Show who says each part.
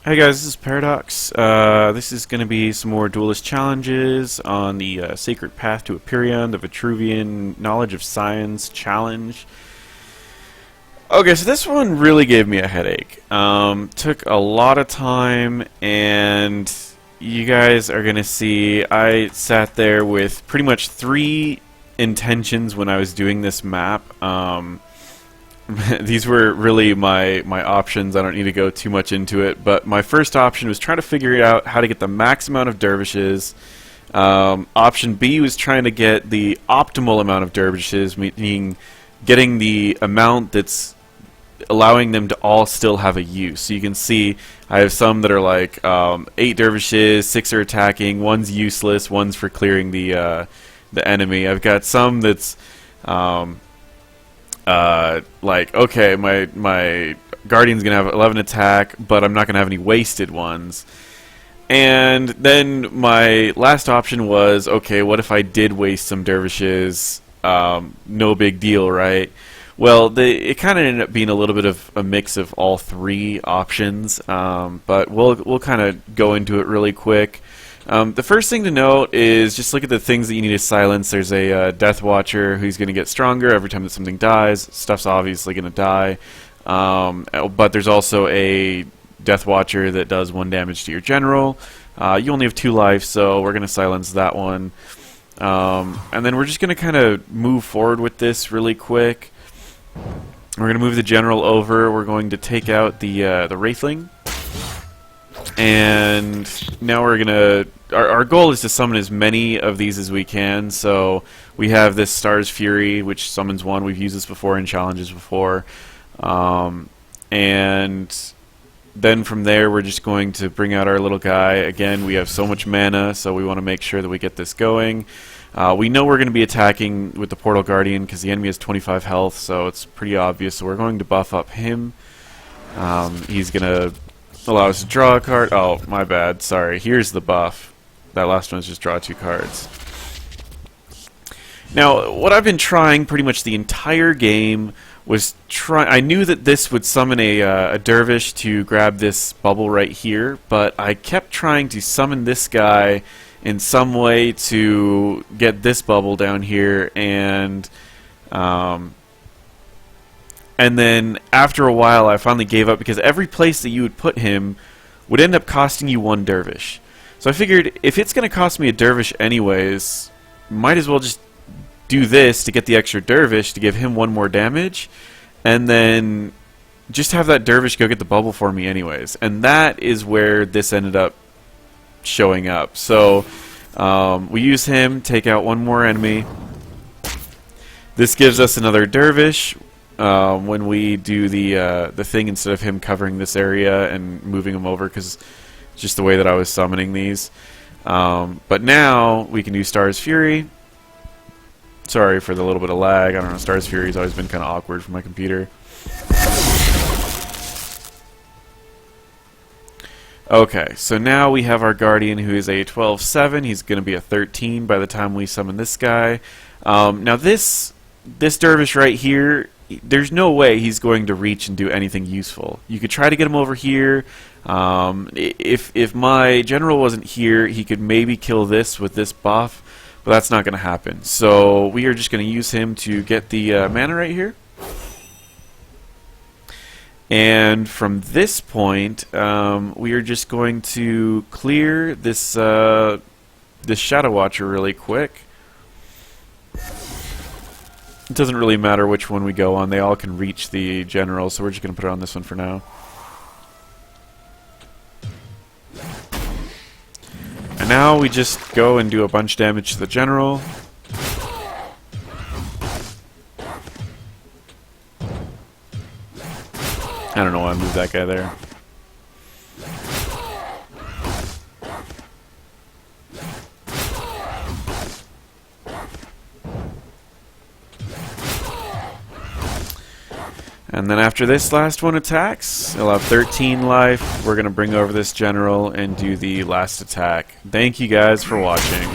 Speaker 1: Hey guys, this is Paradox. This is going to be some more Duelyst challenges on the Sacred Path to Aperion, the Vetruvian Knowledge of Science challenge. Okay, so this one really gave me a headache. Took a lot of time, and you guys are going to see I sat there with pretty much 3 intentions when I was doing this map. These were really my options. I don't need to go too much into it, but my first option was trying to figure out how to get the max amount of dervishes. Option B was trying to get the optimal amount of dervishes, meaning getting the amount that's allowing them to all still have a use. So you can see I have some that are like 8 dervishes, 6 are attacking, 1's useless, 1's for clearing the enemy. I've got some that's like, okay, my Guardian's gonna have 11 attack, but I'm not gonna have any wasted ones. And then my last option was, okay, what if I did waste some dervishes? No big deal, right? Well, it kind of ended up being a little bit of a mix of all 3 options, but we'll kind of go into it really quick. The first thing to note is just look at the things that you need to silence. There's a Death Watcher who's going to get stronger every time that something dies. Stuff's obviously going to die. But there's also a Death Watcher that does 1 damage to your general. You only have 2 life, so we're going to silence that one. And then we're just going to kind of move forward with this really quick. We're going to move the general over. We're going to take out the Wraithling. And now we're gonna. Our goal is to summon as many of these as we can. So we have this Star's Fury, which summons 1. We've used this before in challenges before. And then from there, we're just going to bring out our little guy. Again, we have so much mana, so we want to make sure that we get this going. We know we're going to be attacking with the Portal Guardian because the enemy has 25 health, so it's pretty obvious. So we're going to buff up him. He's gonna allow us to draw a card. Oh, my bad. Sorry. Here's the buff. That last one is just draw 2 cards. Now, what I've been trying pretty much the entire game was I knew that this would summon a dervish to grab this bubble right here, but I kept trying to summon this guy in some way to get this bubble down here, and then after a while I finally gave up because every place that you would put him would end up costing you 1 dervish. So I figured if it's going to cost me a dervish anyways, might as well just do this to get the extra dervish to give him 1 more damage, and then just have that dervish go get the bubble for me anyways. And that is where this ended up showing up. So we use him, take out 1 more enemy. This gives us another dervish. When we do the thing instead of him covering this area and moving him over, because it's just the way that I was summoning these. But now we can do Star's Fury. Sorry for the little bit of lag. I don't know, Star's Fury's always been kind of awkward for my computer. Okay, so now we have our Guardian who is a 12/7. He's going to be a 13 by the time we summon this guy. Now this dervish right here, there's no way he's going to reach and do anything useful. You could try to get him over here. If my general wasn't here, he could maybe kill this with this buff, but that's not going to happen. So we are just going to use him to get the mana right here. And from this point, we are just going to clear this this Shadow Watcher really quick. It doesn't really matter which one we go on. They all can reach the general, so we're just going to put it on this one for now. And now we just go and do a bunch of damage to the general. I don't know why I moved that guy there. And then after this last one attacks, he'll have 13 life. We're going to bring over this general and do the last attack. Thank you guys for watching.